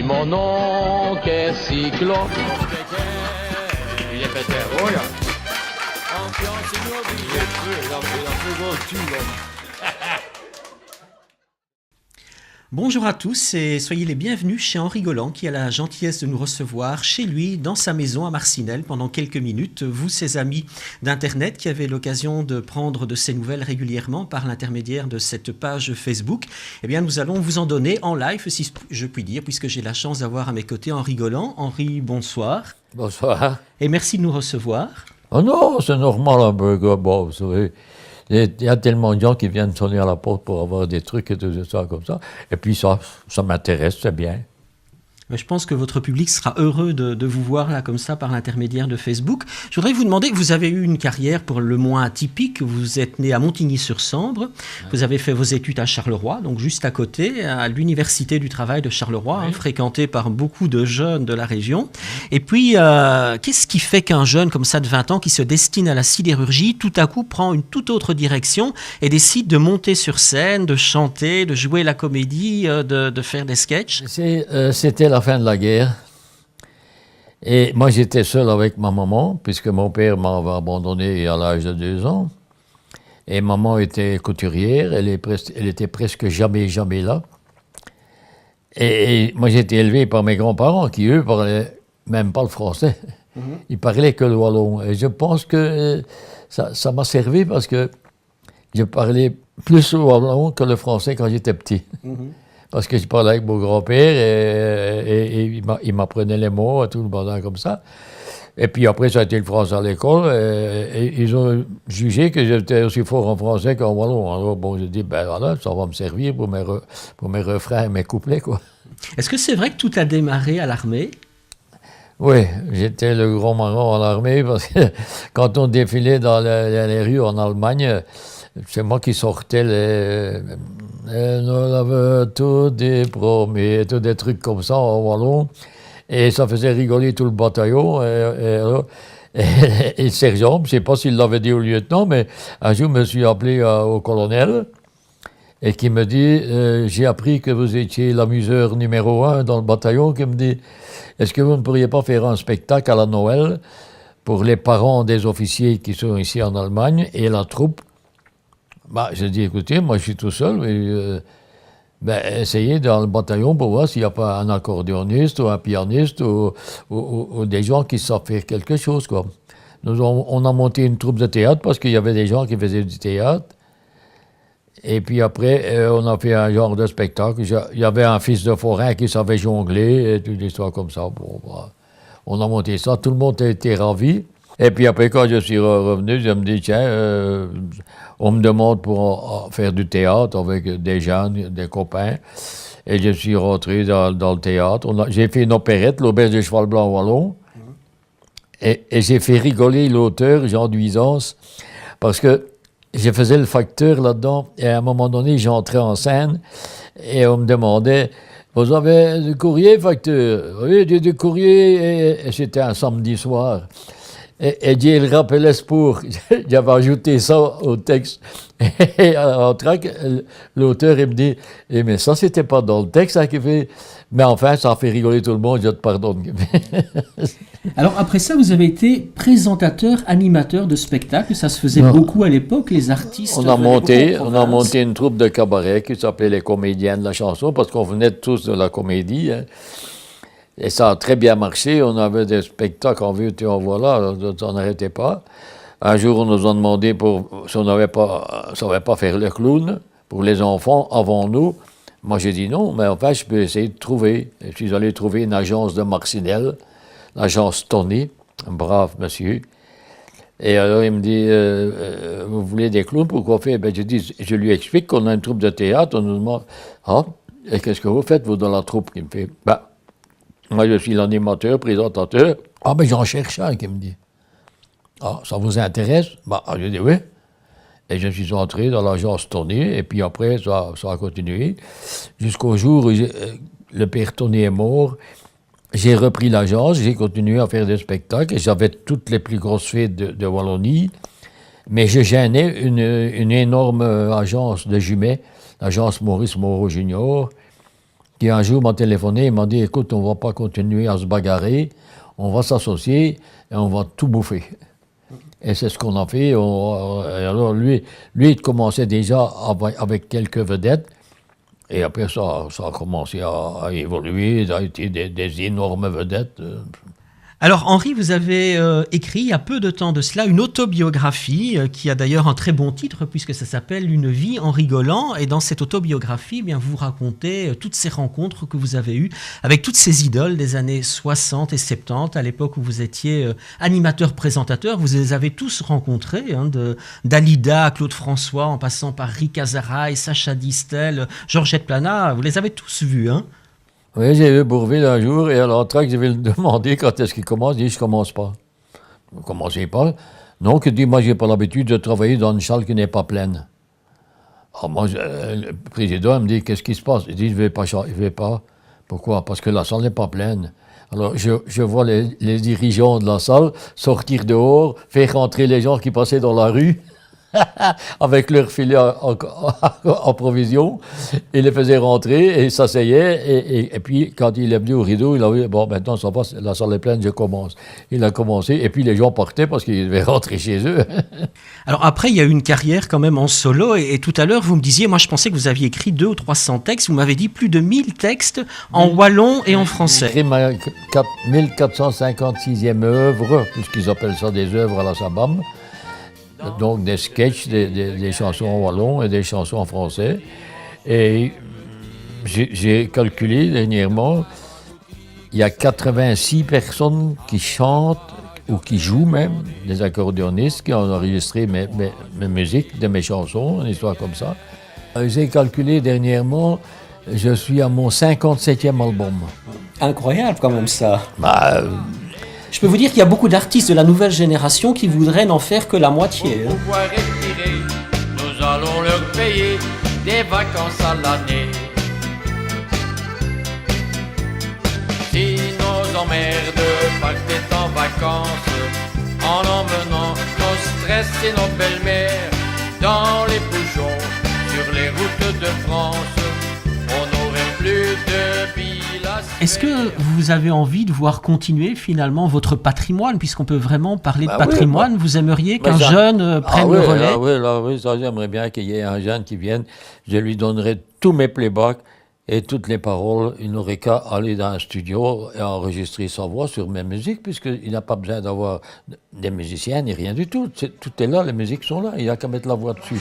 mon oncle est cyclone. Il est pété, oh là. Bonjour à tous et soyez les bienvenus chez Henri Golland qui a la gentillesse de nous recevoir chez lui, dans sa maison à Marcinelle pendant quelques minutes. Vous, ses amis d'Internet qui avez l'occasion de prendre de ses nouvelles régulièrement par l'intermédiaire de cette page Facebook, eh bien nous allons vous en donner en live, si je puis dire, puisque j'ai la chance d'avoir à mes côtés Henri Golland. Henri, bonsoir. Bonsoir. Et merci de nous recevoir. Oh non, c'est normal un peu. Bon, vous savez, il y a tellement de gens qui viennent sonner à la porte pour avoir des trucs et tout ça comme ça. Et puis ça m'intéresse, c'est bien. Je pense que votre public sera heureux de vous voir là comme ça par l'intermédiaire de Facebook. Je voudrais vous demander, vous avez eu une carrière pour le moins atypique. Vous êtes né à Montigny-sur-Sambre. Vous avez fait vos études à Charleroi, donc juste à côté, à l'Université du Travail de Charleroi, fréquentée par beaucoup de jeunes de la région. Et puis, qu'est-ce qui fait qu'un jeune comme ça de 20 ans qui se destine à la sidérurgie, tout à coup prend une toute autre direction et décide de monter sur scène, de chanter, de jouer la comédie, de faire des sketchs? C'était la fin de la guerre. Et moi, j'étais seul avec ma maman, puisque mon père m'avait abandonné à l'âge de 2 ans. Et maman était couturière, elle était presque jamais là. Et moi, j'étais élevé par mes grands-parents, qui, eux, parlaient même pas le français. Ils parlaient que le wallon. Et je pense que ça m'a servi parce que je parlais plus le wallon que le français quand j'étais petit. Parce que je parlais avec mon grand-père et il m'apprenait les mots, tout le bazar comme ça. Et puis après, ça a été le français à l'école. Et ils ont jugé que j'étais aussi fort en français qu'en wallon. Alors bon, j'ai dit, ben voilà, ça va me servir pour mes refrains et mes couplets, quoi. Est-ce que c'est vrai que tout a démarré à l'armée? Oui, j'étais le grand marrant à l'armée parce que quand on défilait dans les rues en Allemagne, c'est moi qui sortais Elle nous avait tout des promis, tous des trucs comme ça en wallon. Et ça faisait rigoler tout le bataillon. Et le sergent, je ne sais pas s'il l'avait dit au lieutenant, mais un jour, je me suis appelé au colonel et qui me dit j'ai appris que vous étiez l'amuseur numéro 1 dans le bataillon. Qui me dit est-ce que vous ne pourriez pas faire un spectacle à la Noël pour les parents des officiers qui sont ici en Allemagne et la troupe? Bah, j'ai dit, écoutez, moi je suis tout seul, mais essayez dans le bataillon pour voir s'il n'y a pas un accordéoniste ou un pianiste ou des gens qui savent faire quelque chose, quoi. On a monté une troupe de théâtre parce qu'il y avait des gens qui faisaient du théâtre. Et puis après, on a fait un genre de spectacle. Il y avait un fils de forain qui savait jongler et toutes des histoires comme ça. Bon, bah, on a monté ça, tout le monde a été ravi. Et puis après, quand je suis revenu, je me dis, tiens, on me demande pour faire du théâtre avec des jeunes, des copains. Et je suis rentré dans le théâtre. J'ai fait une opérette, l'Auberge du Cheval Blanc Wallon. Et j'ai fait rigoler l'auteur, Jean Duisance, parce que je faisais le facteur là-dedans. Et à un moment donné, j'entrais en scène et on me demandait, vous avez du courrier, facteur? Oui, du courrier. Et c'était un samedi soir. Et Dieu le rappelait pour. J'avais ajouté ça au texte. Et en trac, l'auteur, il me dit mais ça, c'était pas dans le texte, ça qui fait. Mais enfin, ça a fait rigoler tout le monde, je te pardonne. Alors, après ça, vous avez été présentateur, animateur de spectacles. Ça se faisait beaucoup à l'époque, les artistes. On a monté une troupe de cabaret qui s'appelait les Comédiens de la chanson, parce qu'on venait tous de la comédie. Hein. Et ça a très bien marché. On avait des spectacles en vue et en voilà, ça n'arrêtait pas. Un jour, on nous a demandé si on ne savait pas faire le clown pour les enfants avant nous. Moi, j'ai dit non, mais enfin, je peux essayer de trouver. Et je suis allé trouver une agence de Marcinelle, l'agence Tony, un brave monsieur. Et alors, il me dit, vous voulez des clowns, pourquoi faire? Ben, je lui explique qu'on a une troupe de théâtre. On nous demande, et qu'est-ce que vous faites, vous, dans la troupe? Il me fait, moi, je suis l'animateur, présentateur. Ben, j'en cherche un, qui me dit. Ça vous intéresse? Je dis oui. Et je suis entré dans l'agence Tony, et puis après, ça a continué. Jusqu'au jour où le père Tony est mort, j'ai repris l'agence, j'ai continué à faire des spectacles, et j'avais toutes les plus grosses fêtes de Wallonie, mais je gênais une énorme agence de Jumet, l'agence Maurice Moreau Junior, qui un jour m'a téléphoné, il m'a dit, écoute, on ne va pas continuer à se bagarrer, on va s'associer et on va tout bouffer. Et c'est ce qu'on a fait. Alors lui, il commençait déjà avec quelques vedettes. Et après, ça a commencé à évoluer. Ça a été des énormes vedettes. Alors Henri, vous avez écrit il y a peu de temps de cela une autobiographie qui a d'ailleurs un très bon titre puisque ça s'appelle Une vie en rigolant. Et dans cette autobiographie, eh bien, vous racontez toutes ces rencontres que vous avez eues avec toutes ces idoles des années 60 et 70, à l'époque où vous étiez animateur-présentateur. Vous les avez tous rencontrés, hein, d'Alida à Claude François, en passant par Rick Azaray, Sacha Distel, Georgette Plana. Vous les avez tous vus, hein? Oui, j'ai vu Bourvil un jour, et à l'entrée, je vais le demander quand est-ce qu'il commence. Il dit, je commence pas. Vous ne commencez pas? Non, il dit, moi, j'ai pas l'habitude de travailler dans une salle qui n'est pas pleine. Alors moi, le président me dit, qu'est-ce qui se passe? Il dit, je vais pas. Pourquoi? Parce que la salle n'est pas pleine. Alors, je vois les dirigeants de la salle sortir dehors, faire rentrer les gens qui passaient dans la rue, avec leur filet en provision. Il les faisait rentrer et s'asseyait. Et puis, quand il est venu au rideau, il a dit, bon, maintenant, ça va, la salle est pleine, je commence. Il a commencé. Et puis, les gens partaient parce qu'ils devaient rentrer chez eux. Alors après, il y a eu une carrière quand même en solo. Et tout à l'heure, vous me disiez, moi, je pensais que vous aviez écrit 200 ou 300 textes. Vous m'avez dit plus de 1000 textes en wallon et en français. J'ai écrit ma 1456e œuvre, puisqu'ils appellent ça des œuvres à la Sabam. Donc des sketchs, des chansons en wallon et des chansons en français. Et j'ai calculé dernièrement, il y a 86 personnes qui chantent ou qui jouent même, des accordéonistes qui ont enregistré mes musiques de mes chansons, une histoire comme ça. J'ai calculé dernièrement, je suis à mon 57e album. Incroyable quand même ça. Je peux vous dire qu'il y a beaucoup d'artistes de la nouvelle génération qui voudraient n'en faire que la moitié. Pour pouvoir respirer, nous allons leur payer des vacances à l'année. Si nos emmerdes partaient en vacances, en emmenant nos stress et nos belles-mères dans les bouchons sur les routes de France, on n'aurait plus de billes. Est-ce que vous avez envie de voir continuer finalement votre patrimoine, puisqu'on peut vraiment parler de patrimoine? Oui, vous aimeriez qu'un jeune prenne le relais? Oui, ça j'aimerais bien qu'il y ait un jeune qui vienne. Je lui donnerai tous mes playbacks et toutes les paroles. Il n'aurait qu'à aller dans un studio et enregistrer sa voix sur mes musiques, puisqu'il n'a pas besoin d'avoir des musiciens ni rien du tout. Tout est là, les musiques sont là. Il n'a qu'à mettre la voix dessus.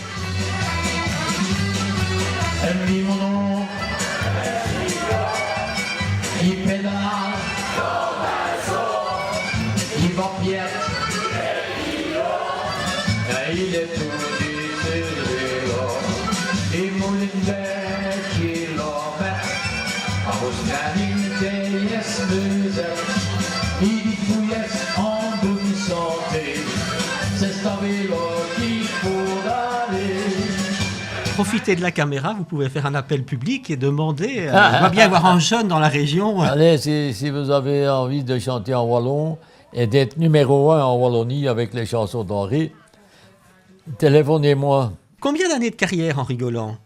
Il pédale, il va pied, il est tout désolé, il moule des kilomètres, en Australie, des yes-musette, il dit fouillesse en bonne santé, c'est ce vélo qu'il faut aller. Profitez de la caméra, vous pouvez faire un appel public et demander. Il va bien y avoir un jeune dans la région. Allez, si vous avez envie de chanter en wallon et d'être numéro 1 en Wallonie avec les chansons d'Henri, téléphonez-moi. Combien d'années de carrière en rigolant?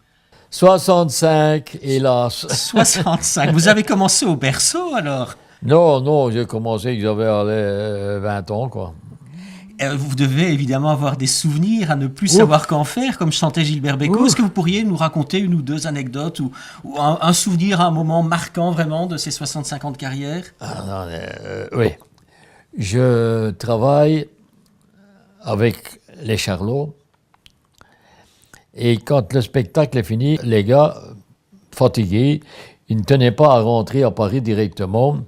65, hélas. 65. Vous avez commencé au berceau alors? Non, j'ai commencé que j'avais 20 ans, quoi. Vous devez évidemment avoir des souvenirs à ne plus savoir qu'en faire, comme chantait Gilbert Bécaud. Est-ce que vous pourriez nous raconter une ou deux anecdotes ou un souvenir, un moment marquant vraiment de ces 65 ans de carrière? Oui. Je travaille avec les Charlots et quand le spectacle est fini, les gars, fatigués, ils ne tenaient pas à rentrer à Paris directement.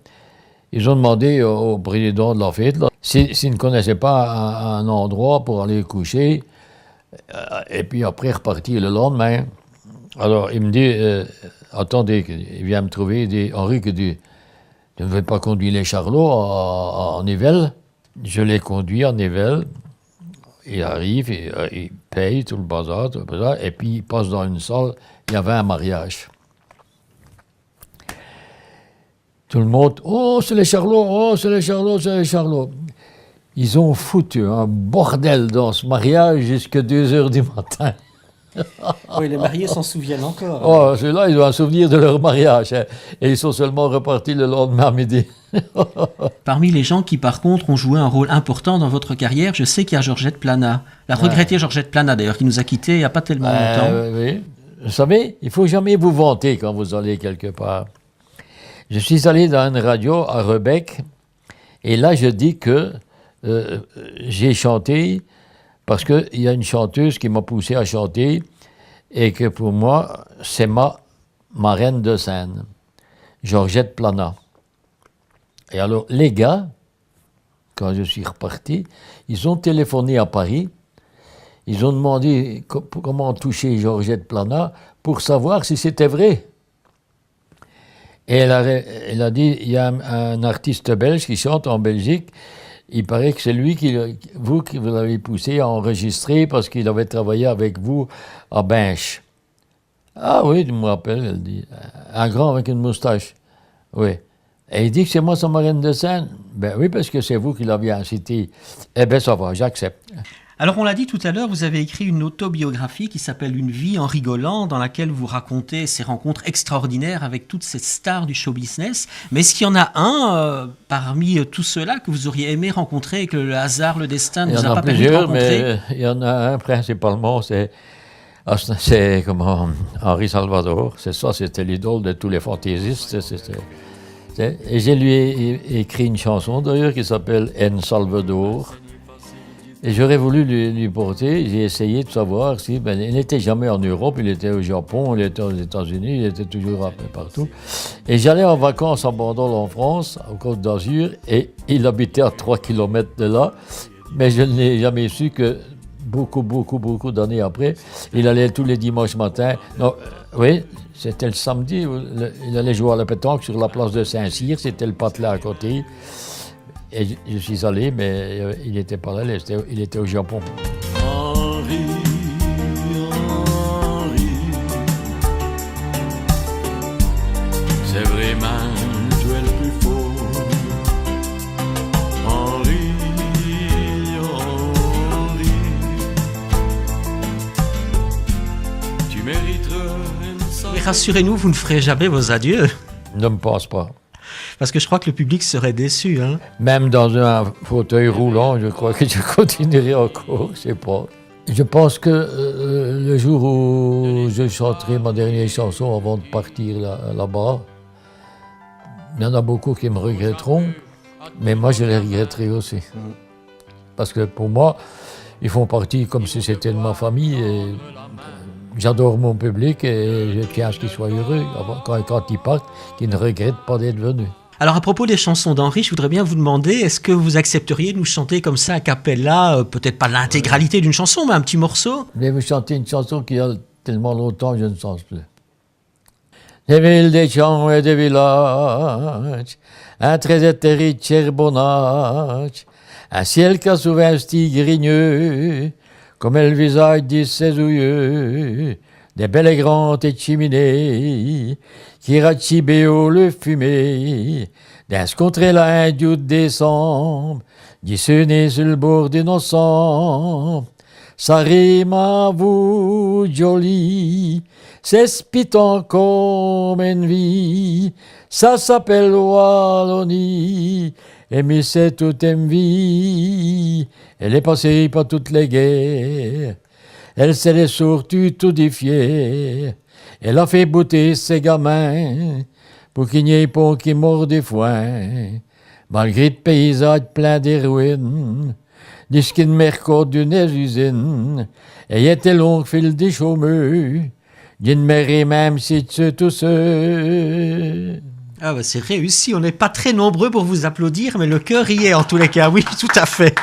Ils ont demandé au président de la fête s'il ne connaissait pas un endroit pour aller coucher et puis après repartir le lendemain. Alors il me dit, attendez, il vient me trouver, il dit, Henri, tu ne veux pas conduire les Charlots en Nivelles? Je les conduis en Nivelles. Il arrive, il paye tout le bazar, et puis il passe dans une salle, il y avait un mariage. Tout le monde, oh, c'est les Charlots, oh, c'est les Charlots, c'est les Charlots. Ils ont foutu un bordel dans ce mariage jusqu'à 2 heures du matin. Oui, les mariés s'en souviennent encore. Oh, ceux-là, ils ont un souvenir de leur mariage. Hein, et ils sont seulement repartis le lendemain à midi. Parmi les gens qui, par contre, ont joué un rôle important dans votre carrière, je sais qu'il y a Georgette Plana. La regrettée Georgette Plana, d'ailleurs, qui nous a quittés il n'y a pas tellement longtemps. Oui. Vous savez, il ne faut jamais vous vanter quand vous allez quelque part. Je suis allé dans une radio à Rebec, et là, je dis que j'ai chanté parce qu'il y a une chanteuse qui m'a poussé à chanter, et que pour moi, c'est ma reine de scène, Georgette Plana. Et alors, les gars, quand je suis reparti, ils ont téléphoné à Paris, ils ont demandé comment toucher Georgette Plana pour savoir si c'était vrai. Et elle a dit, il y a un artiste belge qui chante en Belgique, il paraît que c'est lui qui vous l'avez poussé à enregistrer parce qu'il avait travaillé avec vous à Binche. Ah oui, je me rappelle, elle dit. Un grand avec une moustache. Oui. Et il dit que c'est moi son marraine de scène. Ben oui, parce que c'est vous qui l'aviez incité. Eh bien, ça va, j'accepte. Alors, on l'a dit tout à l'heure, vous avez écrit une autobiographie qui s'appelle Une vie en rigolant, dans laquelle vous racontez ces rencontres extraordinaires avec toutes ces stars du show business. Mais est-ce qu'il y en a un parmi tous ceux-là que vous auriez aimé rencontrer et que le hasard, le destin ne vous a pas permis de rencontrer? Mais il y en a un principalement, c'est Henri Salvador. C'est ça, c'était l'idole de tous les fantaisistes. Et je lui ai écrit une chanson d'ailleurs qui s'appelle En Salvador. Et j'aurais voulu lui porter, j'ai essayé de savoir si... il n'était jamais en Europe, il était au Japon, il était aux États-Unis, il était toujours un peu partout. Et j'allais en vacances à Bandol en France, en Côte d'Azur, et il habitait à 3 km de là, mais je ne l'ai jamais su que beaucoup d'années après. Il allait tous les dimanches matins. Non, oui, c'était le samedi, il allait jouer à la pétanque sur la place de Saint-Cyr, c'était le patelin à côté. Et je suis allé, mais il n'était pas là, il était au Japon. Henri, c'est vraiment tu es le plus fort. Henri, tu mériterais une sorte... Mais rassurez-nous, vous ne ferez jamais vos adieux. Ne me passe pas. Parce que je crois que le public serait déçu. Hein. Même dans un fauteuil roulant, je crois que je continuerai encore, je sais pas. Je pense que le jour où je chanterai ma dernière chanson avant de partir là-bas, il y en a beaucoup qui me regretteront, mais moi je les regretterai aussi. Parce que pour moi, ils font partie comme si c'était de ma famille. Et j'adore mon public et je tiens à ce qu'ils soient heureux quand ils partent, qu'ils ne regrettent pas d'être venus. Alors à propos des chansons d'Henri, je voudrais bien vous demander, est-ce que vous accepteriez de nous chanter comme ça a cappella, peut-être pas l'intégralité d'une chanson, mais un petit morceau? Je vais vous chanter une chanson qui a tellement longtemps que je ne chante plus. Des villes, des champs et des villages, un très éthéré charbonnage, un ciel qui a souvent grigneux, comme le visage de ses yeux, des belles et grandes cheminées, qui ratchibéo le fumée, d'un scontré là un dieu de décembre, dissonné sur le bord d'innocent. Ça rime à vous, joli, c'est spitant comme une vie, ça s'appelle Wallonie, et mais c'est toute une vie, elle est passée par toutes les guerres, elle s'est surtout tout défiée, elle a fait bouter ses gamins, pour qu'il n'y ait pas qui mord des foins, malgré le paysage plein de ruines, des skins mercot d'une usine, et y était long fil des chômeux, d'une mère même si tu tout seul. Ah bah c'est réussi, on n'est pas très nombreux pour vous applaudir, mais le cœur y est en tous les cas, oui, tout à fait.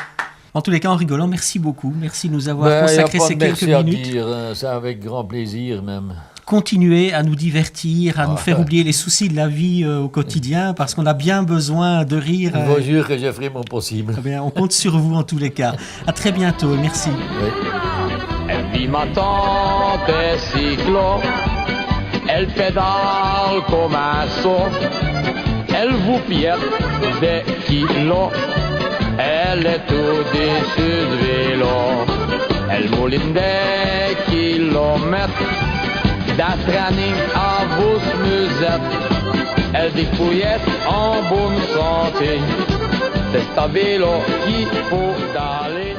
En tous les cas, en rigolant, merci beaucoup, merci de nous avoir consacré ces quelques minutes. C'est avec grand plaisir même. Continuez à nous divertir, à nous faire oublier les soucis de la vie au quotidien, parce qu'on a bien besoin de rire. Je vous jure que je ferai mon possible. Eh bien, on compte sur vous en tous les cas. À très bientôt, merci. Oui. Elle vit ma tante cyclo, elle pédale comme un saut, elle vous piète des kilos, elle est au-dessus du vélo. Elle mouline des kilomètres d'Astraning à Vos-Musette. Elle dépouillette en bonne santé. C'est à vélo qu'il faut aller.